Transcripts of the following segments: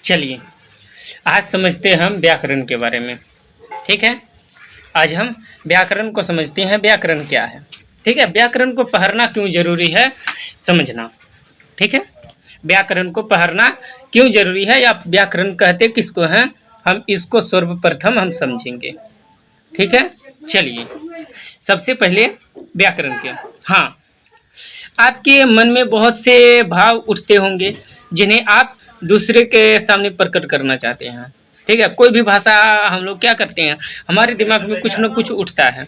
चलिए आज समझते हैं हम व्याकरण के बारे में। ठीक है, आज हम व्याकरण को समझते हैं। व्याकरण क्या है? ठीक है, व्याकरण को पढ़ना क्यों जरूरी है समझना। ठीक है, व्याकरण को पढ़ना क्यों जरूरी है या व्याकरण कहते किसको हैं, हम इसको सर्वप्रथम हम समझेंगे। ठीक है, चलिए सबसे पहले व्याकरण के, हाँ, आपके मन में बहुत से भाव उठते होंगे जिन्हें आप दूसरे के सामने प्रकट करना चाहते हैं। ठीक है, कोई भी भाषा हम लोग क्या करते हैं, हमारे दिमाग में कुछ न कुछ उठता है।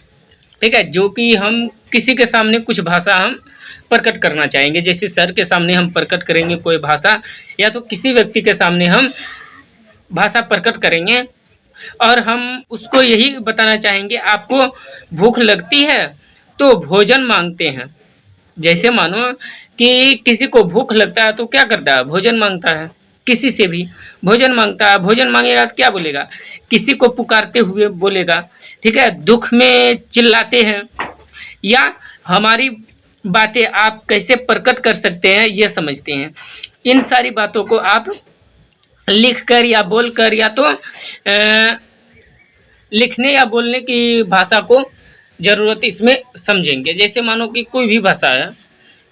ठीक है, जो कि हम किसी के सामने कुछ भाषा हम प्रकट करना चाहेंगे। जैसे सर के सामने हम प्रकट करेंगे कोई भाषा, या तो किसी व्यक्ति के सामने हम भाषा प्रकट करेंगे और हम उसको यही बताना चाहेंगे आपको भूख लगती है तो भोजन मांगते हैं। जैसे मानो कि किसी को भूख लगता है तो क्या करता है, भोजन मांगता है। किसी से भी भोजन मांगता है, भोजन मांगेगा तो क्या बोलेगा, किसी को पुकारते हुए बोलेगा। ठीक है, दुख में चिल्लाते हैं, या हमारी बातें आप कैसे प्रकट कर सकते हैं ये समझते हैं। इन सारी बातों को आप लिख कर या बोल कर, या तो लिखने या बोलने की भाषा को ज़रूरत इसमें समझेंगे। जैसे मानो कि कोई भी भाषा है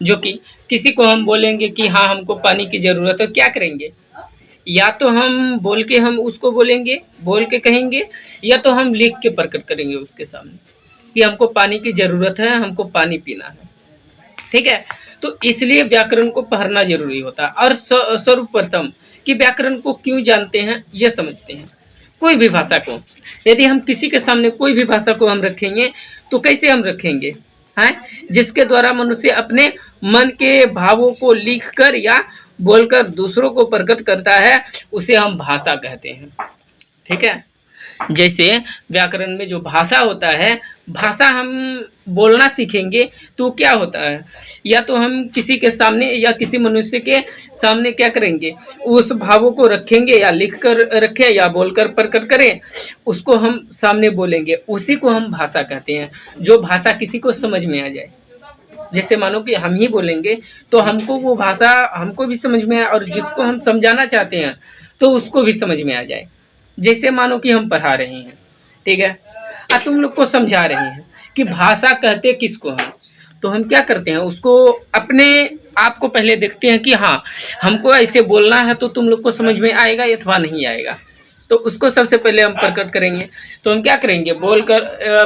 जो कि किसी को हम बोलेंगे कि हाँ हमको पानी की ज़रूरत है, क्या करेंगे, या तो हम बोल के हम उसको बोलेंगे, बोल के कहेंगे, या तो हम लिख के प्रकट करेंगे उसके सामने कि हमको पानी की ज़रूरत है, हमको पानी पीना है। ठीक है, तो इसलिए व्याकरण को पढ़ना जरूरी होता है। और सर्वप्रथम कि व्याकरण को क्यों जानते हैं ये समझते हैं। कोई भी भाषा को यदि हम किसी के सामने कोई भी भाषा को हम रखेंगे तो कैसे हम रखेंगे, हैं, जिसके द्वारा मनुष्य अपने मन के भावों को लिखकर या बोलकर दूसरों को प्रकट करता है, उसे हम भाषा कहते हैं। ठीक है, जैसे व्याकरण में जो भाषा होता है, भाषा हम बोलना सीखेंगे तो क्या होता है, या तो हम किसी के सामने या किसी मनुष्य के सामने क्या करेंगे, उस भावों को रखेंगे, या लिख कर रखें या बोलकर प्रकट करें, उसको हम सामने बोलेंगे, उसी को हम भाषा कहते हैं। जो भाषा किसी को समझ में आ जाए, जैसे मानो कि हम ही बोलेंगे तो हमको वो भाषा हमको भी समझ में आए और जिसको हम समझाना चाहते हैं तो उसको भी समझ में आ जाए। जैसे मानो कि हम पढ़ा रहे हैं, ठीक है, और तुम लोग को समझा रहे हैं कि भाषा कहते किसको हैं, तो हम क्या करते हैं, उसको अपने आप को पहले देखते हैं कि हाँ हमको ऐसे बोलना है तो तुम लोग को समझ में आएगा अथवा नहीं आएगा। तो उसको सबसे पहले हम प्रकट करेंगे। तो हम क्या करेंगे, बोल कर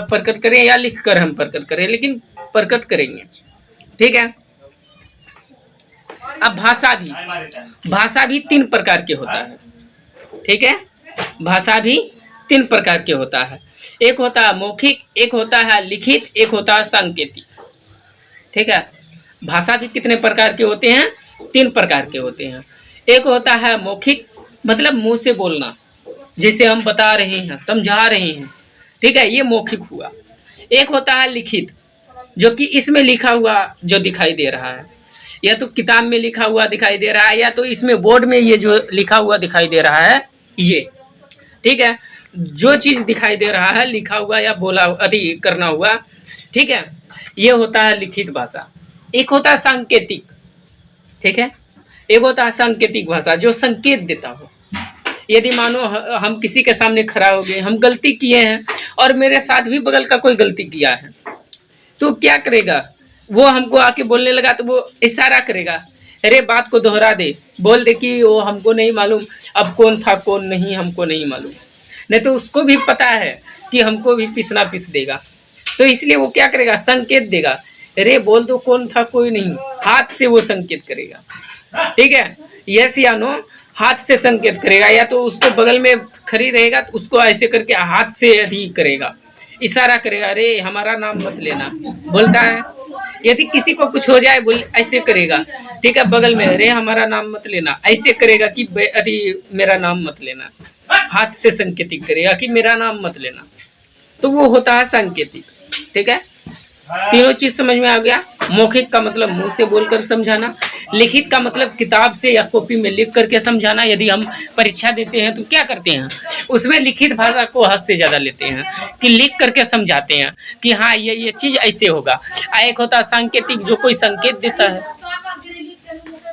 प्रकट करें या लिख कर हम प्रकट करें, लेकिन प्रकट करेंगे। ठीक है, अब भाषा भी 3 प्रकार के होता है। ठीक है, भाषा भी 3 प्रकार के होता है। एक होता है मौखिक, एक होता है लिखित, एक होता है सांकेतिक। ठीक है, भाषा भी कितने प्रकार के होते हैं, 3 प्रकार के होते हैं। एक होता है मौखिक, मतलब मुंह से बोलना, जैसे हम बता रहे हैं, समझा रहे हैं। ठीक है, ये मौखिक हुआ। एक होता है लिखित, जो कि इसमें लिखा हुआ जो दिखाई दे रहा है, या तो किताब में लिखा हुआ दिखाई दे रहा है, या तो इसमें बोर्ड में ये जो लिखा हुआ दिखाई दे रहा है ये। ठीक है, जो चीज़ दिखाई दे रहा है लिखा हुआ या बोला अति करना हुआ, ठीक है, ये होता है लिखित भाषा। एक होता है सांकेतिक। ठीक है, एक होता है सांकेतिक भाषा जो संकेत देता हो। यदि मानो हम किसी के सामने खड़ा हो गए, हम गलती किए हैं और मेरे साथ भी बगल का कोई गलती किया है, तो क्या करेगा, वो हमको आके बोलने लगा तो वो इशारा करेगा, अरे बात को दोहरा दे, बोल दे कि वो हमको नहीं मालूम, अब कौन था कौन नहीं हमको नहीं मालूम। नहीं तो उसको भी पता है कि हमको भी पिसना पिस देगा, तो इसलिए वो क्या करेगा, संकेत देगा, अरे बोल दो कौन था कोई नहीं, हाथ से वो संकेत करेगा। ठीक है, यस या नो हाथ से संकेत करेगा, या तो उसको बगल में खड़ी रहेगा तो उसको ऐसे करके हाथ से अधिक करेगा, इशारा करेगा, अरे हमारा नाम मत लेना, बोलता है। यदि किसी को कुछ हो जाए बोल ऐसे करेगा, ठीक है, बगल में, अरे हमारा नाम मत लेना, ऐसे करेगा कि अरे मेरा नाम मत लेना, हाथ से संकेतिक करेगा कि मेरा नाम मत लेना। तो वो होता है सांकेतिक। ठीक है, तीनों चीज समझ में आ गया। मौखिक का मतलब मुंह से बोलकर समझाना, लिखित का मतलब किताब से या कॉपी में लिख करके समझाना। यदि हम परीक्षा देते हैं तो क्या करते हैं, उसमें लिखित भाषा को हद से ज़्यादा लेते हैं कि लिख करके समझाते हैं कि हाँ ये चीज़ ऐसे होगा। एक होता है सांकेतिक जो कोई संकेत देता है।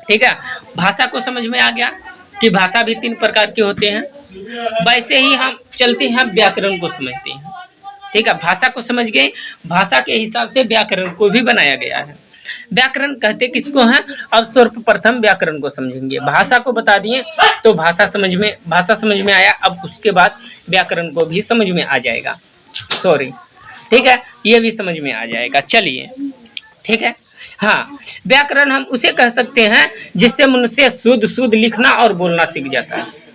ठीक है, भाषा को समझ में आ गया। कि भाषा भी 3 प्रकार के होते हैं, वैसे ही हम चलते हैं व्याकरण को समझते हैं। ठीक है, भाषा को समझ गए, भाषा के हिसाब से व्याकरण को भी बनाया गया है। व्याकरण कहते किसको हैं? अब सर्वप्रथम व्याकरण को समझेंगे। भाषा को बता दिए तो भाषा समझ में आया, अब उसके बाद व्याकरण को भी समझ में आ जाएगा। सॉरी, ठीक है, ये भी समझ में आ जाएगा। चलिए, ठीक है। हाँ, व्याकरण हम उसे कह सकते हैं जिससे मनुष्य शुद्ध लिखना और बोलना सीख जाता है।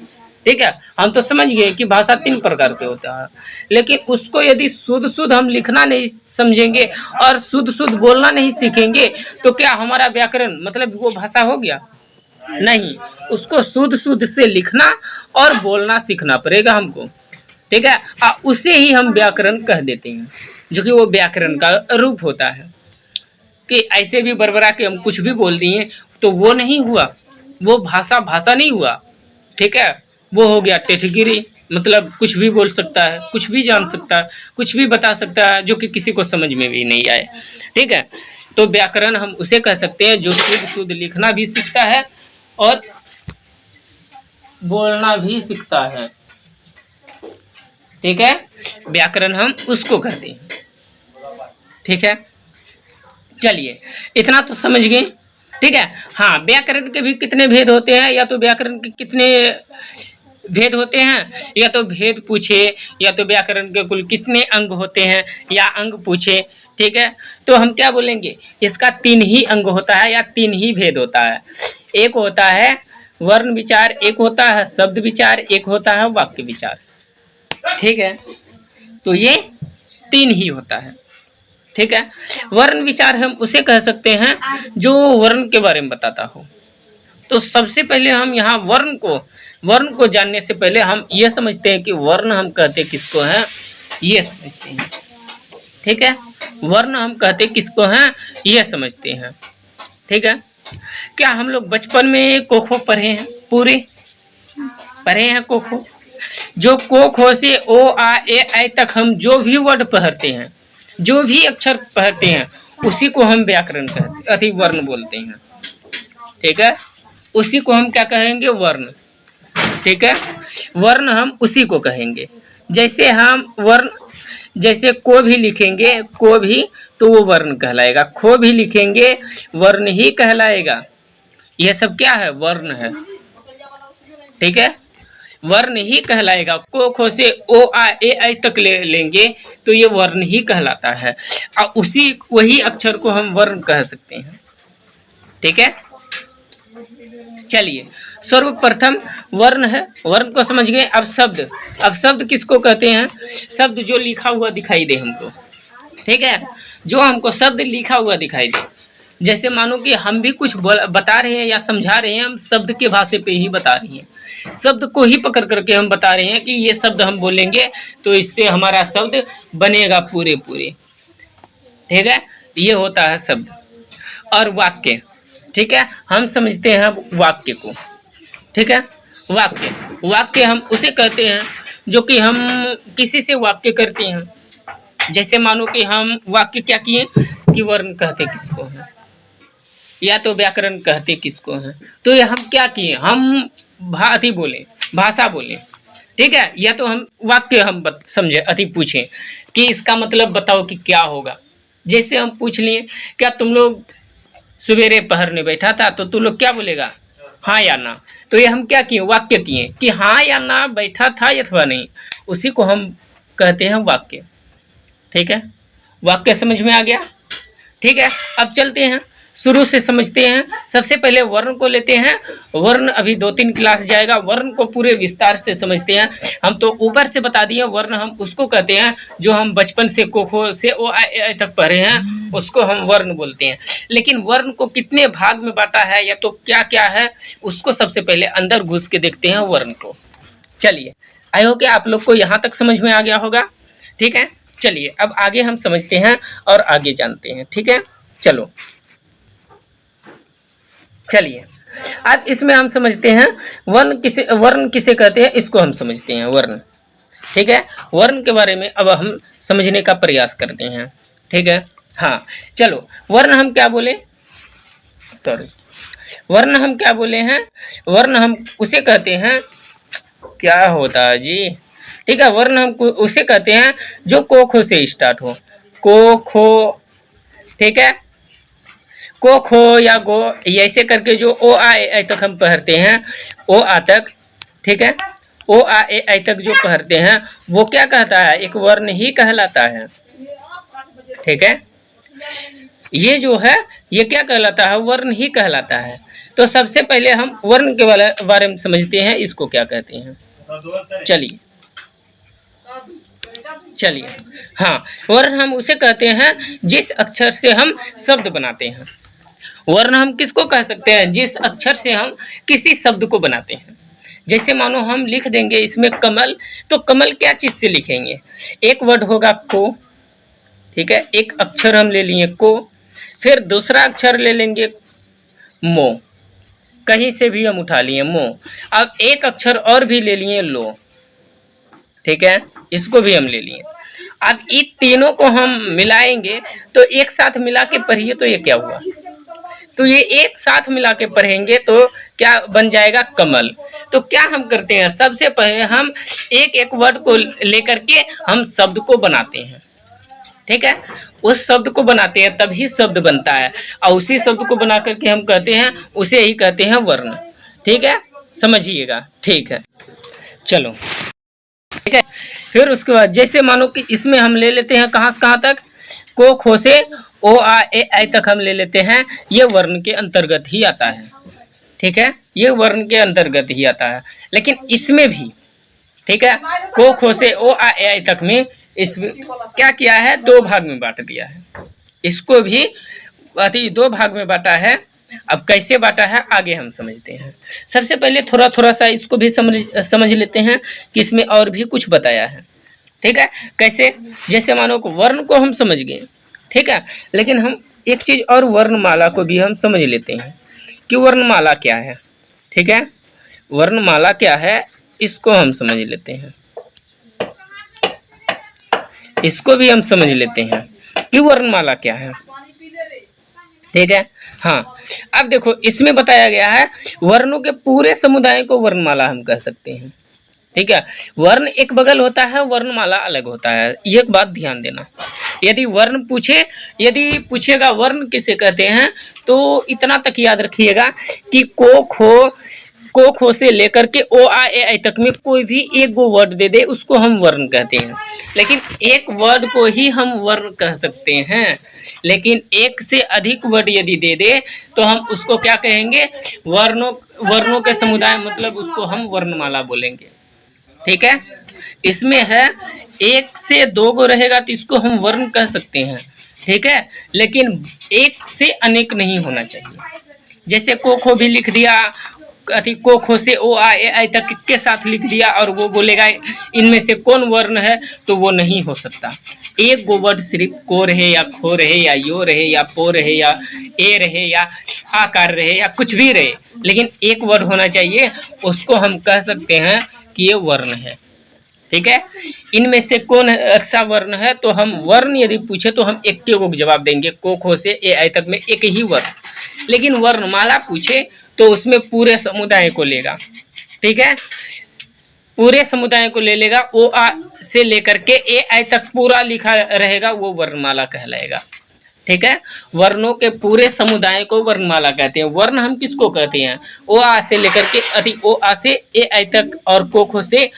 ठीक है, हम तो समझ गए कि भाषा 3 प्रकार के होता है, लेकिन उसको यदि शुद्ध हम लिखना नहीं समझेंगे और शुद्ध बोलना नहीं सीखेंगे तो क्या हमारा व्याकरण मतलब वो भाषा हो गया? नहीं, उसको शुद्ध से लिखना और बोलना सीखना पड़ेगा हमको। ठीक है, उसे ही हम व्याकरण कह देते हैं, जो कि वो व्याकरण का रूप होता है। कि ऐसे भी बरबरा के हम कुछ भी बोल दिए तो वो नहीं हुआ, वो भाषा नहीं हुआ। ठीक है, वो हो गया टेठगिरी, मतलब कुछ भी बोल सकता है, कुछ भी जान सकता है, कुछ भी बता सकता है, जो कि किसी को समझ में भी नहीं आए। ठीक है, तो व्याकरण हम उसे कह सकते हैं जो शुद्ध लिखना भी सीखता है और बोलना भी सीखता है। ठीक है, व्याकरण हम उसको कहते हैं। ठीक है, चलिए, इतना तो समझ गए। ठीक है, हाँ, व्याकरण के भी कितने भेद होते हैं, या तो व्याकरण के कितने भेद होते हैं, या तो भेद पूछे, या तो व्याकरण के कुल कितने अंग होते हैं, या अंग पूछे। ठीक है, तो हम क्या बोलेंगे, इसका 3 ही अंग होता है या 3 ही भेद होता है। एक होता है वर्ण विचार, एक होता है शब्द विचार, एक होता है वाक्य विचार। ठीक है, तो ये 3 ही होता है। ठीक है, वर्ण विचार हम उसे कह सकते हैं जो वर्ण के बारे में बताता हो। तो सबसे पहले हम यहाँ वर्ण को जानने से पहले हम ये समझते हैं कि वर्ण हम कहते किसको हैं, ये समझते हैं। ठीक है, वर्ण हम कहते किसको हैं, ये समझते हैं। ठीक है, क्या हम लोग बचपन में कोखो पढ़े हैं? पूरे पढ़े हैं कोखो। जो कोखो से ओ आ ए ऐ तक हम जो भी वर्ड पढ़ते हैं, जो भी अक्षर पढ़ते हैं, उसी को हम व्याकरण कहते, अति वर्ण बोलते हैं। ठीक है, उसी को हम क्या कहेंगे, वर्ण। ठीक है, वर्ण हम उसी को कहेंगे। जैसे हम वर्ण, जैसे को भी लिखेंगे, को भी, तो वो वर्ण कहलाएगा। खो भी लिखेंगे, वर्ण ही कहलाएगा। यह सब क्या है, वर्ण है। ठीक है, वर्ण ही कहलाएगा। को खो से ओ आ ए ऐ तक लेंगे तो ये वर्ण ही कहलाता है, और वही अक्षर को हम वर्ण कह सकते हैं। ठीक है, चलिए, सर्वप्रथम वर्ण है, वर्ण को समझ गए। अब शब्द किसको कहते हैं? शब्द जो लिखा हुआ दिखाई दे हमको। ठीक है, जो हमको शब्द लिखा हुआ दिखाई दे। जैसे मानो कि हम भी कुछ बता रहे हैं या समझा रहे हैं, हम शब्द के भाषा पे ही बता रहे हैं, शब्द को ही पकड़ करके हम बता रहे हैं कि ये शब्द हम बोलेंगे तो इससे हमारा शब्द बनेगा पूरे। ठीक है, ये होता है शब्द। और वाक्य, ठीक है, हम समझते हैं वाक्य को। ठीक है, वाक्य हम उसे कहते हैं जो कि हम किसी से वाक्य करते हैं। जैसे मानो कि हम वाक्य क्या किए कि वर्ण कहते किसको हैं, या तो व्याकरण कहते किसको हैं, तो ये हम क्या किए, हम भाषा बोले। ठीक है, या तो हम वाक्य हम समझे, अति पूछे कि इसका मतलब बताओ कि क्या होगा। जैसे हम पूछ लिए, क्या तुम लोग सवेरे पढ़ने बैठा था, तो तुम लोग क्या बोलेगा, हाँ या ना। तो ये हम क्या किए, वाक्य किए कि हाँ या ना बैठा था अथवा नहीं, उसी को हम कहते हैं वाक्य। ठीक है, वाक्य समझ में आ गया। ठीक है, अब चलते हैं, शुरू से समझते हैं। सबसे पहले वर्ण को लेते हैं। वर्ण अभी 2-3 क्लास जाएगा, वर्ण को पूरे विस्तार से समझते हैं। हम तो ऊपर से बता दिए, वर्ण हम उसको कहते हैं जो हम बचपन से कोखो से ओ आ ए ऐ तक पढ़े हैं, उसको हम वर्ण बोलते हैं। लेकिन वर्ण को कितने भाग में बांटा है, या तो क्या क्या है, उसको सबसे पहले अंदर घुस के देखते हैं वर्ण को। चलिए, आई होप कि आप लोग को यहाँ तक समझ में आ गया होगा। ठीक है, चलिए अब आगे हम समझते हैं और आगे जानते हैं। ठीक है, चलिए अब इसमें हम समझते हैं वर्ण किसे कहते हैं, इसको हम समझते हैं वर्ण। ठीक है, वर्ण के बारे में अब हम समझने का प्रयास करते हैं। ठीक है, हाँ, चलो, वर्ण हम क्या बोले, सॉरी, वर्ण हम क्या बोले हैं, वर्ण हम उसे कहते हैं, क्या होता है जी, ठीक है, वर्ण हम उसे कहते हैं जो को खो से स्टार्ट हो, को खो, ठीक है, को खो या गो, ऐसे करके जो ओ आ ए तक हम पढ़ते हैं, ओ आ तक, ठीक है, ओ आ ए तक जो पढ़ते हैं वो क्या कहता है, एक वर्ण ही कहलाता है, ठीक है, ये जो है ये क्या कहलाता है, वर्ण ही कहलाता है। तो सबसे पहले हम वर्ण के बारे में समझते हैं, इसको क्या कहते हैं, चलिए चलिए, हाँ, वर्ण हम उसे कहते हैं जिस अक्षर से हम शब्द बनाते हैं। वर्ण हम किसको कह सकते हैं, जिस अक्षर से हम किसी शब्द को बनाते हैं। जैसे मानो हम लिख देंगे इसमें कमल, तो कमल क्या चीज से लिखेंगे, एक वर्ड होगा को, ठीक है, एक अक्षर हम ले लिए को, फिर दूसरा अक्षर ले लेंगे मो, कहीं से भी हम उठा लिए मो, अब एक अक्षर और भी ले लिए लो, ठीक है, इसको भी हम ले लिए। अब इन तीनों को हम मिलाएंगे तो एक साथ मिला के पढ़िए, तो ये क्या हुआ, तो ये एक साथ मिला के पढ़ेंगे तो क्या बन जाएगा, कमल। तो क्या हम करते हैं, सबसे पहले हम एक एक वर्ड को लेकर के हम शब्द को बनाते हैं, ठीक है, उस शब्द को बनाते हैं तभी शब्द बनता है, और उसी शब्द को बना करके हम कहते हैं, उसे ही कहते हैं वर्ण, ठीक है, समझिएगा, ठीक है, चलो, ठीक है। फिर उसके बाद जैसे मानो कि इसमें हम ले लेते हैं कहाँ से कहाँ तक, को खो से ओ आ ए आई तक हम ले लेते हैं, ये वर्ण के अंतर्गत ही आता है, ठीक है, ये वर्ण के अंतर्गत ही आता है। लेकिन इसमें भी, ठीक है, को खो से ओ आ ए आई तक में इसमें क्या किया है, दो भाग में बांट दिया है, इसको भी दो भाग में बांटा है। अब कैसे बांटा है आगे हम समझते हैं। सबसे पहले थोड़ा थोड़ा सा इसको भी समझ लेते हैं कि इसमें और भी कुछ बताया है, ठीक है, कैसे, जैसे मानो को वर्ण को हम समझ गए, ठीक है, लेकिन हम एक चीज और वर्णमाला को भी हम समझ लेते हैं कि वर्णमाला क्या है, ठीक है, वर्णमाला क्या है इसको हम समझ लेते हैं, इसको भी हम समझ लेते हैं कि वर्णमाला क्या है, ठीक है। हाँ, अब देखो इसमें बताया गया है वर्णों के पूरे समुदाय को वर्णमाला हम कह सकते हैं, ठीक है, वर्ण एक बगल होता है, वर्णमाला अलग होता है, ये एक बात ध्यान देना। यदि वर्ण पूछे, यदि पूछेगा वर्ण किसे कहते हैं, तो इतना तक याद रखिएगा कि को खो से लेकर के ओ आ ए आई तक में कोई भी एक गो वर्ड दे दे उसको हम वर्ण कहते हैं। लेकिन एक वर्ड को ही हम वर्ण कह सकते हैं, लेकिन एक से अधिक वर्ड यदि दे दे तो हम उसको क्या कहेंगे, वर्णों के समुदाय, मतलब उसको हम वर्णमाला बोलेंगे, ठीक है। इसमें है एक से दो गो रहेगा तो इसको हम वर्ण कह सकते हैं, ठीक है, लेकिन एक से अनेक नहीं होना चाहिए। जैसे को खो भी लिख दिया, को खो से ओ आ ए आई तक के साथ लिख दिया और वो बोलेगा इनमें से कौन वर्ण है, तो वो नहीं हो सकता। एक गो वर्ड सिर्फ को रहे या खो रहे या यो रहे या पो रहे या ए रहे या आकार रहे या कुछ भी रहे, लेकिन एक वर्ड होना चाहिए, उसको हम कह सकते हैं कि ये वर्ण है, ठीक है। इनमें से कौन ऐसा वर्ण है, तो हम वर्ण यदि पूछे तो हम एक को जवाब देंगे, को खो से ए आई तक में एक ही वर्ण। लेकिन वर्णमाला पूछे तो उसमें पूरे समुदाय को लेगा, ठीक है, पूरे समुदाय को ले लेगा, ओ आ से लेकर के ए आई तक पूरा लिखा रहेगा, वो वर्णमाला कहलाएगा, ठीक है। वर्णों के पूरे समुदाय को वर्णमाला कहते हैं। वर्ण हम किसको कहते हैं, ओ आ से लेकर के ओ आ से ए आई तक और को खो से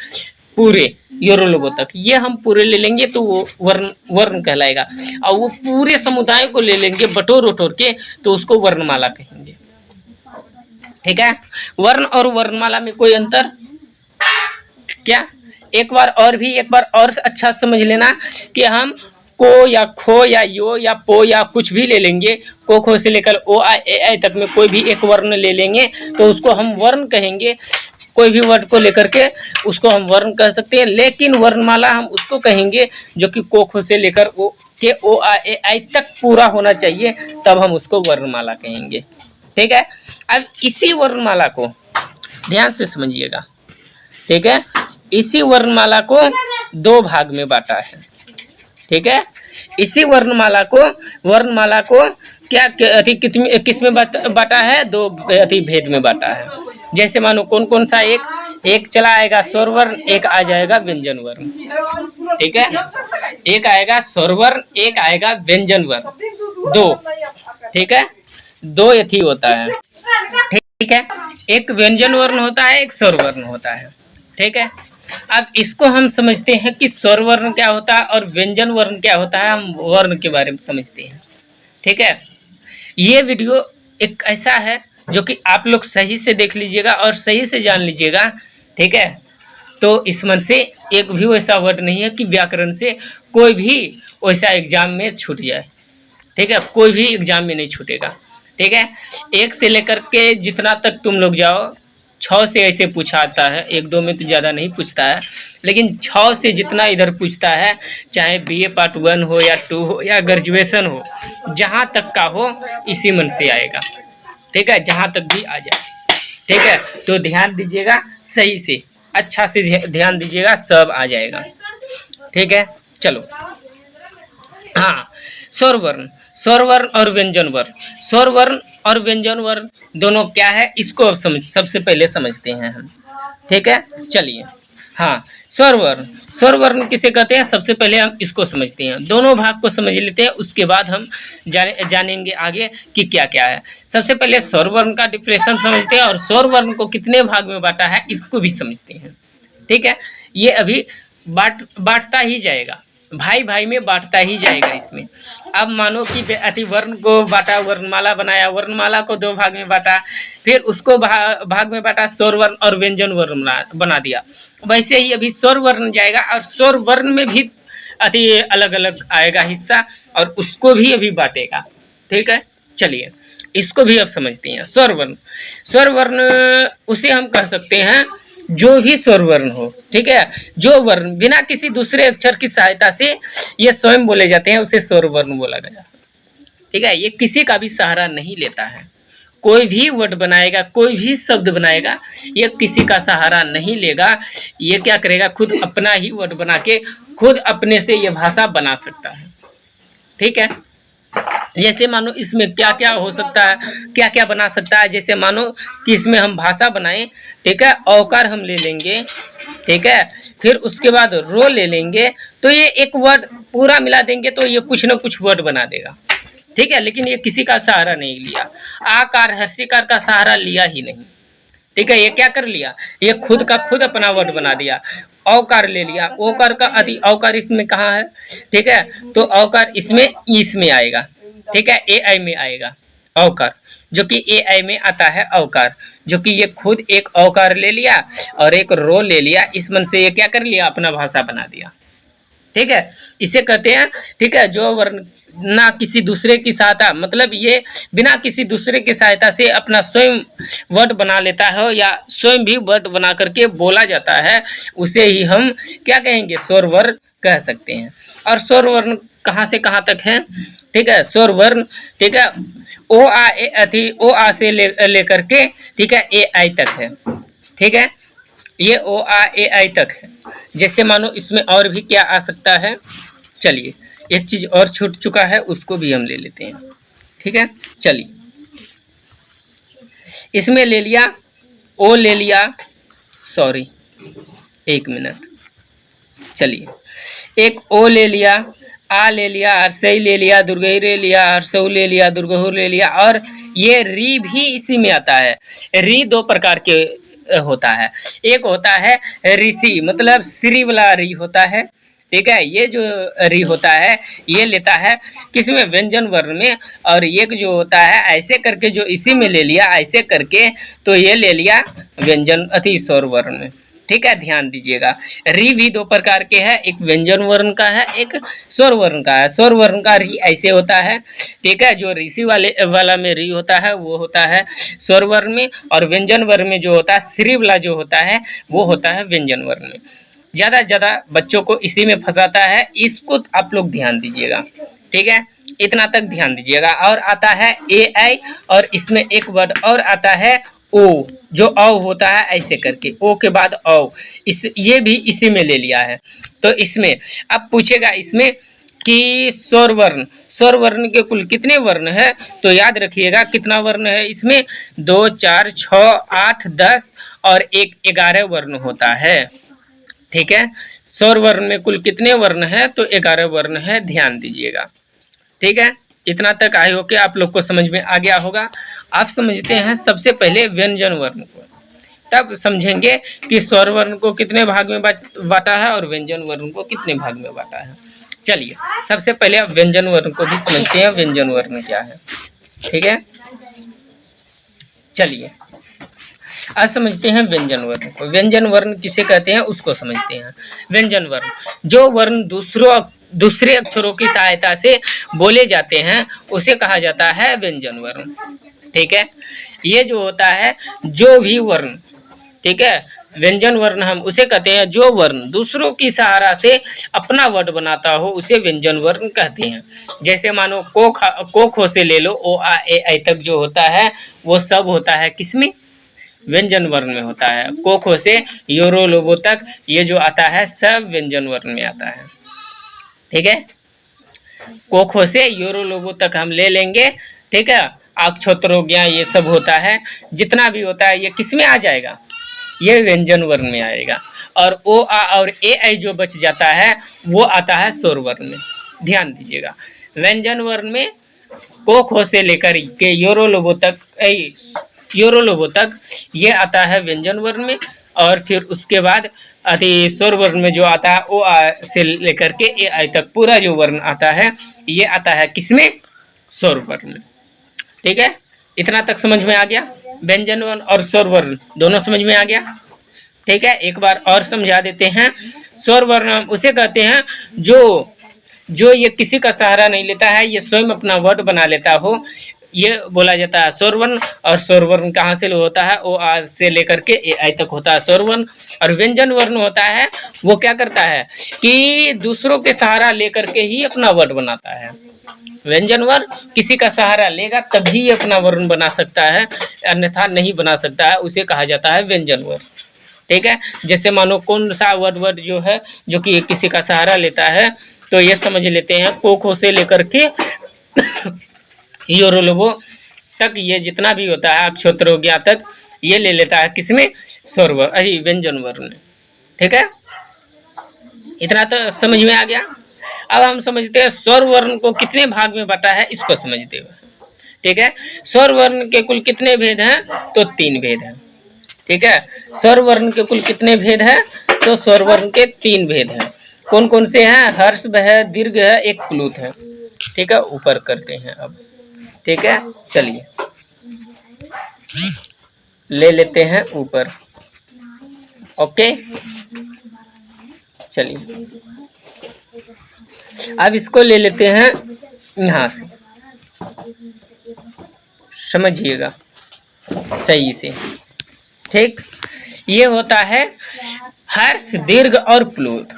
पूरे योरो लोगों तक, ये हम पूरे ले लेंगे तो वो वर्ण कहलाएगा। और वो पूरे समुदाय को ले लेंगे बटोर उटोर के, तो उसको वर्णमाला कहेंगे, ठीक है। वर्ण और वर्णमाला में कोई अंतर क्या, एक बार और अच्छा समझ लेना कि हम को या खो या यो या पो या कुछ भी ले लेंगे, को खो से लेकर ओ आ ए आई तक में कोई भी एक वर्ण ले लेंगे तो उसको हम वर्ण कहेंगे। कोई भी वर्ड को लेकर के उसको हम वर्ण कह सकते हैं, लेकिन वर्णमाला हम उसको कहेंगे जो कि को खो से लेकर ओ आ ए आई तक पूरा होना चाहिए, तब हम उसको वर्णमाला कहेंगे, ठीक है। अब इसी वर्णमाला को ध्यान से समझिएगा, ठीक है, इसी वर्णमाला को दो भाग में बांटा है, ठीक है, इसी वर्णमाला को क्या अति किस में बांटा है, दो अति भेद में बांटा है। जैसे मानो कौन कौन सा, एक चला आएगा स्वर वर्ण, एक आ जाएगा व्यंजन वर्ण। ठीक है, एक आएगा स्वर वर्ण, एक आएगा व्यंजन वर्ण, दो। ठीक है, दो यथी होता है। ठीक है, एक व्यंजन वर्ण होता है, एक स्वर वर्ण होता है। ठीक है, अब इसको हम समझते हैं कि स्वर वर्ण क्या होता है और व्यंजन वर्ण क्या होता है, हम वर्ण के बारे में समझते हैं। ठीक है, ये वीडियो एक ऐसा है जो कि आप लोग सही से देख लीजिएगा और सही से जान लीजिएगा। ठीक है, तो इसमें से एक भी वैसा वर्ड नहीं है कि व्याकरण से कोई भी वैसा एग्जाम में छूट जाए। ठीक है, कोई भी एग्जाम में नहीं छूटेगा। ठीक है, एक से लेकर के जितना तक तुम लोग जाओ, 6 से ऐसे पूछा आता है, 1-2 में तो ज़्यादा नहीं पूछता है, लेकिन 6 से जितना इधर पूछता है, चाहे BA पार्ट 1 हो या 2 हो या ग्रेजुएशन हो, जहाँ तक का हो इसी मन से आएगा। ठीक है, जहाँ तक भी आ जाए। ठीक है, तो ध्यान दीजिएगा सही से, अच्छा से ध्यान दीजिएगा, सब आ जाएगा। ठीक है, चलो। हाँ, स्वर वर्ण, स्वर वर्ण और व्यंजन वर्ण। स्वर वर्ण और व्यंजन वर्ण दोनों क्या है, इसको अब सबसे पहले समझते हैं हम। ठीक है, चलिए। हाँ, स्वर वर्ण, स्वर वर्ण किसे कहते हैं, सबसे पहले हम इसको समझते हैं। दोनों भाग को समझ लेते हैं, उसके बाद हम जानेंगे आगे कि क्या क्या है। सबसे पहले स्वर वर्ण का डिफरेंशिएशन समझते हैं और स्वर वर्ण को कितने भाग में बांटा है इसको भी समझते हैं। ठीक है, ये अभी बांटता ही जाएगा, भाई भाई में बांटता ही जाएगा इसमें। अब मानो कि अति वर्ण को बांटा, वर्णमाला बनाया, वर्णमाला को 2 भाग में बांटा, फिर उसको भाग में बांटा, स्वर वर्ण और व्यंजन वर्ण बना दिया। वैसे ही अभी स्वर वर्ण जाएगा और स्वर वर्ण में भी अति अलग अलग आएगा हिस्सा और उसको भी अभी बांटेगा। ठीक है, चलिए इसको भी अब समझते हैं। स्वर वर्ण, स्वर वर्ण उसे हम कह सकते हैं जो भी स्वर वर्ण हो। ठीक है, जो वर्ण बिना किसी दूसरे अक्षर की सहायता से ये स्वयं बोले जाते हैं, उसे स्वर वर्ण बोला गया। ठीक है, ये किसी का भी सहारा नहीं लेता है। कोई भी वर्ड बनाएगा, कोई भी शब्द बनाएगा, ये किसी का सहारा नहीं लेगा। ये क्या करेगा, खुद अपना ही वर्ड बना के खुद अपने से ये भाषा बना सकता है। ठीक है, जैसे मानो इसमें क्या क्या हो सकता है, क्या क्या बना सकता है। जैसे मानो कि इसमें हम भाषा बनाएं, ठीक है, औकार हम ले लेंगे, ठीक है, फिर उसके बाद रो ले लेंगे, तो ये एक वर्ड पूरा मिला देंगे तो ये कुछ ना कुछ वर्ड बना देगा। ठीक है, लेकिन ये किसी का सहारा नहीं लिया, आकार हर्षिकार का सहारा लिया ही नहीं। ठीक है, ये क्या कर लिया, ये खुद का खुद अपना वर्ड बना दिया। औकार ले लिया, औकार का अति औकार इसमें कहाँ है, ठीक है, तो औकार इसमें आएगा। ठीक है, AI में आएगा औकार, जो कि AI में आता है औकार, जो कि ये खुद एक औकार ले लिया और एक रो ले लिया, इस मन से ये क्या कर लिया, अपना भाषा बना दिया। ठीक है, इसे कहते हैं, ठीक है, जो वर्ण ना किसी दूसरे की सहायता, मतलब ये बिना किसी दूसरे की सहायता से अपना स्वयं वर्ड बना लेता है या स्वयं भी वर्ड बना करके बोला जाता है, उसे ही हम क्या कहेंगे, स्वर वर्ण कह सकते हैं। और स्वर वर्ण कहाँ से कहाँ तक है, ठीक है, स्वर वर्ण, ठीक है, ओ आ से लेकर के, ठीक है, AI तक है। ठीक है, ये OAI तक है। जैसे मानो इसमें और भी क्या आ सकता है, चलिए एक चीज और छूट चुका है, उसको भी हम ले लेते हैं। ठीक है, चलिए इसमें ले लिया, ओ ले लिया, सॉरी 1 मिनट, चलिए एक ओ ले लिया, आ ले लिया, अरसई ले लिया, दुर्गई ले लिया, अरसऊ ले लिया, दुर्गहुर ले लिया, और ये री भी इसी में आता है। री 2 प्रकार के होता है, एक होता है ऋषि, मतलब श्री वाला री होता है। ठीक है, ये जो री होता है ये लेता है किसमें, व्यंजन वर्ण में, और एक जो होता है ऐसे करके जो इसी में ले लिया ऐसे करके, तो ये ले लिया व्यंजन अति स्वर वर्ण में। ठीक है, ध्यान दीजिएगा, री भी 2 प्रकार के हैं, एक व्यंजन वर्ण का है, एक स्वर वर्ण का है। स्वर वर्ण का री ऐसे होता है, ठीक है, जो ऋषि वाला में री होता है वो होता है स्वर वर्ण में, और व्यंजन वर्ण में जो होता है श्री वाला जो होता है वो होता है व्यंजन वर्ण में। ज़्यादा बच्चों को इसी में फंसाता है, इसको आप लोग ध्यान दीजिएगा। ठीक है, इतना तक ध्यान दीजिएगा। और आता है AI, और इसमें एक वर्ड और आता है ओ, जो औ होता है ऐसे करके, ओ के बाद औ, ये भी इसी में ले लिया है। तो इसमें अब पूछेगा, इसमें कि स्वर वर्ण, स्वर वर्ण के कुल कितने वर्ण है, तो याद रखिएगा कितना वर्ण है इसमें, 2, 4, 6, 8, 10 और 1, 11 वर्ण होता है। ठीक है, स्वर वर्ण में कुल कितने वर्ण है, तो 11 वर्ण है, ध्यान दीजिएगा। ठीक है, इतना तक आई हो के आप लोग को समझ में आ गया होगा। आप समझते हैं सबसे पहले व्यंजन वर्ण को, तब समझेंगे कि स्वर वर्ण को कितने भाग में बांटा है और व्यंजन वर्ण को कितने भाग में बांटा है। चलिए सबसे पहले आप व्यंजन वर्ण को भी समझते हैं, व्यंजन वर्ण क्या है। ठीक है, चलिए आज समझते हैं व्यंजन वर्ण को। व्यंजन वर्ण किसे कहते हैं उसको समझते हैं। व्यंजन वर्ण, जो वर्ण दूसरे अक्षरों की सहायता से बोले जाते हैं उसे कहा जाता है व्यंजन वर्ण। ठीक है, ये जो होता है जो भी वर्ण, ठीक है, व्यंजन वर्ण हम उसे कहते हैं जो वर्ण दूसरों की सहारा से अपना वर्ड बनाता हो उसे व्यंजन वर्ण कहते हैं। जैसे मानो को खो से ले लो, ओ आ ए ऐ तक जो होता है वो सब होता है किसमें, व्यंजन वर्ण में होता है। को खो से योरो लोबो तक ये जो आता है सब व्यंजन वर्ण में आता है। ठीक है, को खो से योरो लोबो तक हम ले लेंगे। ठीक है, अक्षोत्रोज्ञा ये सब होता है, जितना भी होता है ये किस में आ जाएगा, ये व्यंजन वर्ण में आएगा। और ओ आ और ए ऐ जो बच जाता है वो आता है स्वर वर्ण में। ध्यान दीजिएगा, व्यंजन वर्ण में को खो से लेकर के योरो लोबो तक ये आता है व्यंजन वर्ण में। और फिर उसके बाद स्वर वर्ण में जो आता है ओ आ से लेकर के ए ऐ तक पूरा जो वर्ण आता है ये आता है किसमें, स्वर वर्ण में। ठीक है, इतना तक समझ में आ गया, व्यंजन वर्ण और स्वर वर्ण दोनों समझ में आ गया। ठीक है, एक बार और समझा देते हैं। स्वर वर्ण हम उसे कहते हैं जो ये किसी का सहारा नहीं लेता है, ये स्वयं अपना वर्ड बना लेता हो, ये बोला जाता है स्वर वर्ण। और स्वर वर्ण कहाँ से होता है, ओ आ से लेकर के ए ऐ तक होता है स्वर वर्ण। और व्यंजन वर्ण होता है वो क्या करता है कि दूसरों के सहारा लेकर के ही अपना वर्ड बनाता है। व्यंजन वर्ण किसी का सहारा लेगा तभी अपना वर्ण बना सकता है, अन्यथा नहीं बना सकता है, उसे कहा जाता है व्यंजन वर्ण। ठीक है, जैसे मानो कौन सा वर्ड जो है जो कि किसी का सहारा लेता है, तो ये समझ लेते हैं को खो से लेकर के योरो लोबो तक ये जितना भी होता है अक्षोत्रोज्ञा तक ये ले लेता है किसमें, स्वर वर्ण व्यंजन वर्ण। ठीक है, इतना तो समझ में आ गया। अब हम समझते हैं स्वर वर्ण को कितने भाग में बांटा है, इसको समझते हुए। ठीक है, स्वर वर्ण के कुल कितने भेद हैं, तो 3 भेद हैं। ठीक है, स्वर वर्ण के कुल कितने भेद हैं, तो स्वर वर्ण के 3 भेद हैं। कौन कौन से हैं, हर्ष है, दीर्घ है, एक प्लुत है। ठीक है, ऊपर करते हैं अब। ठीक है, चलिए ले लेते हैं ऊपर। ओके, चलिए अब इसको ले लेते हैं यहाँ से, समझिएगा सही से। ठीक, ये होता है हर्ष, दीर्घ और प्लुत।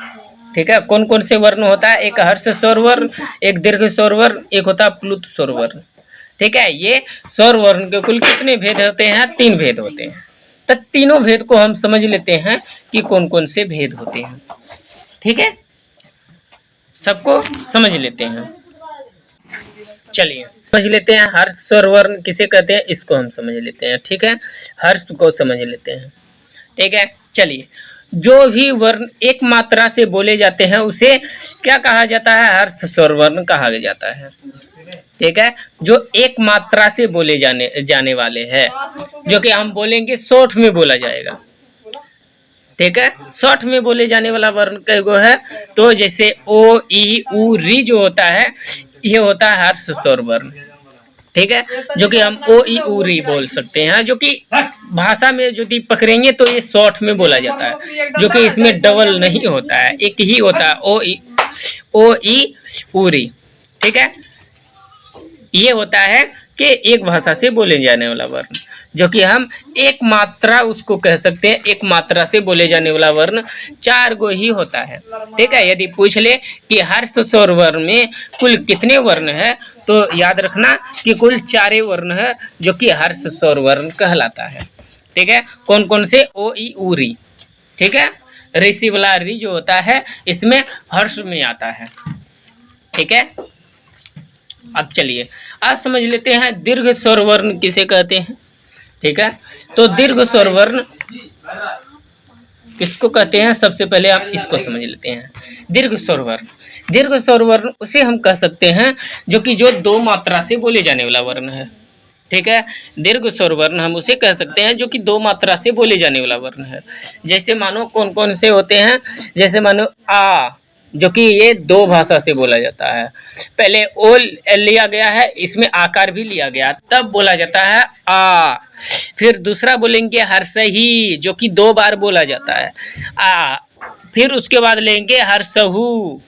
ठीक है, कौन कौन से वर्ण होता है, एक हर्ष स्वर वर्ण, एक दीर्घ स्वर वर्ण, एक होता है प्लुत स्वर वर्ण। ठीक है, ये स्वर वर्ण के कुल कितने भेद होते हैं, 3 भेद होते हैं। तो तीनों भेद को हम समझ लेते हैं कि कौन कौन से भेद होते हैं। ठीक है, सबको समझ लेते हैं। चलिए समझ लेते हैं हर्ष स्वर वर्ण किसे कहते हैं, इसको हम समझ लेते हैं। ठीक है, हर्ष को समझ लेते हैं। ठीक है, चलिए जो भी वर्ण एक मात्रा से बोले जाते हैं उसे क्या कहा जाता है, हर्ष स्वर वर्ण कहा जाता है। ठीक है, जो एक मात्रा से बोले जाने वाले हैं, जो कि हम बोलेंगे शॉर्ट में बोला जाएगा। ठीक है, शॉर्ट में बोले जाने वाला वर्ण कैगो है, तो जैसे ओ ई उ री जो होता है ये होता है हर्ष स्वर वर्ण। ठीक है, जो कि हम ओ ई उ री बोल सकते हैं, जो कि भाषा में यदि पकड़ेंगे तो ये शॉर्ट में बोला जाता है, जो कि इसमें डबल नहीं होता है, एक ही होता है ओ ई उ री। ठीक है, ये होता है कि एक भाषा से बोले जाने वाला वर्ण, जो कि हम एक मात्रा उसको कह सकते हैं। एक मात्रा से बोले जाने वाला वर्ण 4 गो ही होता है। ठीक है, यदि पूछ ले कि हर्ष स्वर वर्ण में कुल कितने वर्ण है, तो याद रखना कि कुल 4 वर्ण है, जो कि हर्ष स्वर वर्ण कहलाता है। ठीक है, कौन कौन से, ओ ई उ री। ठीक है, ऋषि वाला री जो होता है इसमें हर्ष में आता है। ठीक है। अब चलिए आज समझ लेते हैं दीर्घ स्वर वर्ण किसे कहते हैं। ठीक है, तो दीर्घ स्वर वर्ण किसको कहते हैं, सबसे पहले आप इसको समझ लेते हैं। दीर्घ स्वर वर्ण, दीर्घ स्वर वर्ण उसे हम कह सकते हैं जो कि जो दो मात्रा से बोले जाने वाला वर्ण है। ठीक है, दीर्घ स्वर वर्ण हम उसे कह सकते हैं जो कि दो मात्रा से बोले जाने वाला वर्ण है। जैसे मानो कौन कौन से होते हैं, जैसे मानो आ, जो कि ये दो भाषा से बोला जाता है। पहले ओ लिया गया है, इसमें आकार भी लिया गया, तब बोला जाता है आ। फिर दूसरा बोलेंगे हर्षही, जो कि दो बार बोला जाता है आ। फिर उसके बाद लेंगे हर्षहू,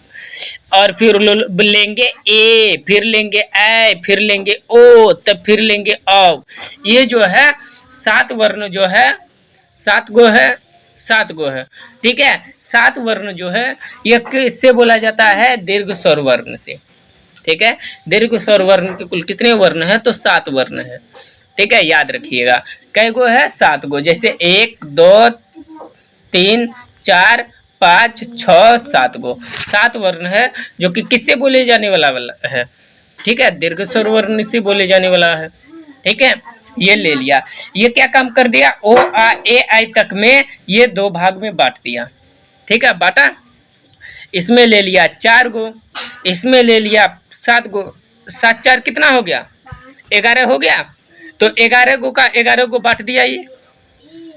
और फिर लेंगे ए, फिर लेंगे ऐ, फिर लेंगे ओ, तब फिर लेंगे औ। ये जो है 7 वर्ण जो है, 7 गो है, 7 गो है। ठीक है, 7 वर्ण जो है ये किससे बोला जाता है, दीर्घ स्वर वर्ण से। ठीक है, दीर्घ स्वर वर्ण के कुल कितने वर्ण हैं, तो 7 वर्ण है। ठीक है, याद रखिएगा कै गो है, 7 गो। जैसे 1 2 3 4 5 6 7 गो, 7 वर्ण है जो कि किससे बोले जाने वाला है। ठीक है, दीर्घ स्वर वर्ण से बोले जाने वाला है। ठीक है, ये ले लिया, ये क्या काम कर दिया, ओ आ ए आई तक में ये 2 भाग में बांट दिया। ठीक है, बांटा, इसमें ले लिया 4 गो, इसमें ले लिया 7 गो, 7 4 कितना हो गया, 11 हो गया। तो 11 गो का 11 गो बांट दिया ये।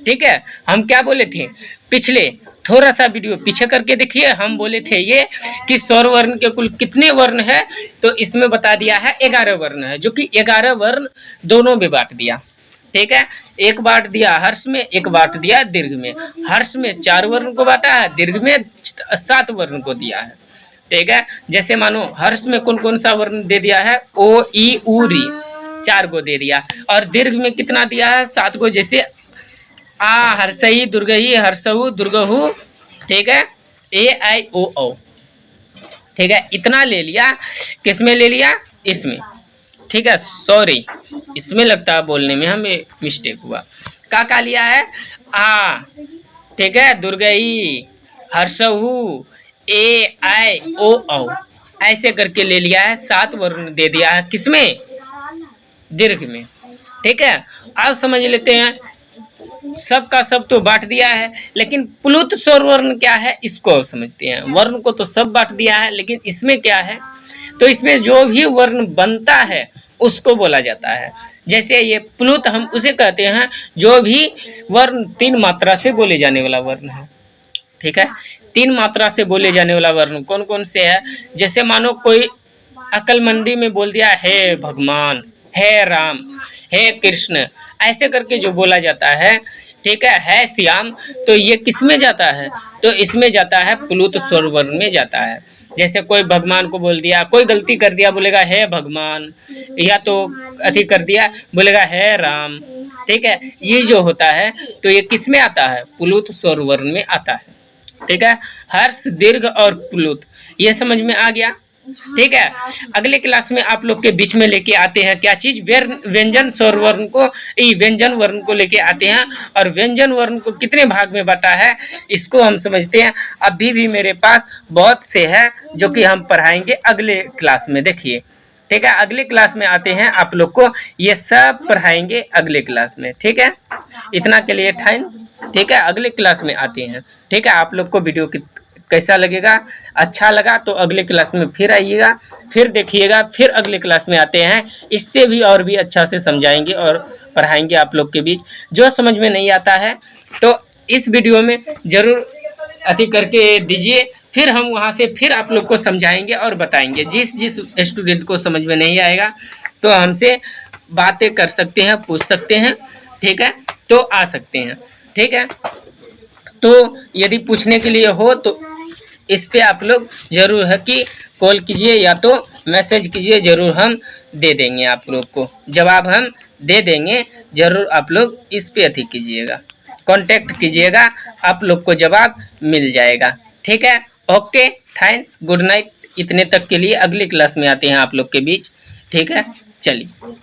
ठीक है, हम क्या बोले थे पिछले, थोड़ा सा वीडियो पीछे करके देखिए, हम बोले थे ये कि स्वर वर्ण के कुल कितने वर्ण है, तो इसमें बता दिया है 11 वर्ण है, जो कि 11 वर्ण दोनों में बांट दिया। ठीक है, एक बांट दिया हर्ष में, एक बांट दिया दीर्घ में। हर्ष में 4 वर्ण को बांटा है, दीर्घ में 7 वर्ण को दिया है। ठीक है, जैसे मानो हर्ष में कौन कौन सा वर्ण दे दिया है, ओ ई उ री 4 गो दे दिया, और दीर्घ में कितना दिया है, 7 गो। जैसे आ हर्षई दुर्गही हर्षहु दुर्गहु, ठीक है, ए आई ओ औ। ठीक है, इतना ले लिया, किसमें ले लिया, इसमें। ठीक है, सॉरी, इसमें लगता है बोलने में हमें मिस्टेक हुआ, का लिया है आ। ठीक है, दुर्गई हर्षहु ए आई ओ औ, ऐसे करके ले लिया है, 7 वर्ण दे दिया है किसमें, दीर्घ में। ठीक है, अब समझ लेते हैं, सब का सब तो बांट दिया है, लेकिन प्लुत स्वर वर्ण क्या है इसको समझते हैं। वर्ण को तो सब बांट दिया है, लेकिन इसमें क्या है, तो इसमें जो भी वर्ण बनता है उसको बोला जाता है। जैसे ये प्लुत हम उसे कहते हैं जो भी वर्ण 3 मात्रा से बोले जाने वाला वर्ण है। ठीक है, 3 मात्रा से बोले जाने वाला वर्ण कौन कौन से है, जैसे मानो कोई अकलमंदी में बोल दिया हे भगवान, हे राम, हे कृष्ण, ऐसे करके जो बोला जाता है। ठीक है श्याम, तो ये किस में जाता है, तो इसमें जाता है प्लुत स्वर वर्ण में जाता है। जैसे कोई भगवान को बोल दिया, कोई गलती कर दिया बोलेगा हे भगवान, या तो अति कर दिया बोलेगा हे राम। ठीक है, ये जो होता है तो ये किस में आता है, प्लुत स्वर वर्ण में आता है। ठीक है, हर्ष दीर्घ और प्लुत, ये समझ में आ गया। ठीक है, अगले क्लास में आप लोग के बीच में लेके आते हैं क्या चीज, व्यंजन स्वर वर्ण को, व्यंजन वर्ण को लेके आते हैं, और व्यंजन वर्ण को कितने भाग में बांटा है इसको हम समझते हैं। अभी भी मेरे पास बहुत से है जो कि हम पढ़ाएंगे अगले क्लास में, देखिए। ठीक है, अगले क्लास में आते हैं, आप लोग को ये सब पढ़ाएंगे अगले क्लास में। ठीक है, इतना के लिए थैंक्स। ठीक है, अगले क्लास में आते हैं। ठीक है, आप लोग को वीडियो कैसा लगेगा, अच्छा लगा तो अगले क्लास में फिर आइएगा, फिर देखिएगा, फिर अगले क्लास में आते हैं, इससे भी और भी अच्छा से समझाएंगे और पढ़ाएंगे आप लोग के बीच। जो समझ में नहीं आता है तो इस वीडियो में ज़रूर अति करके दीजिए, फिर हम वहाँ से फिर आप लोग को समझाएंगे और बताएंगे। जिस स्टूडेंट को समझ में नहीं आएगा तो हमसे बातें कर सकते हैं, पूछ सकते हैं। ठीक है, तो आ सकते हैं। ठीक है, तो यदि पूछने के लिए हो तो इस पे आप लोग ज़रूर है कि कॉल कीजिए या तो मैसेज कीजिए, ज़रूर हम दे देंगे आप लोग को जवाब, हम दे देंगे ज़रूर। आप लोग इस पे अति कीजिएगा, कांटेक्ट कीजिएगा, आप लोग को जवाब मिल जाएगा। ठीक है, ओके, थैंक्स, गुड नाइट। इतने तक के लिए अगली क्लास में आते हैं आप लोग के बीच। ठीक है, चलिए।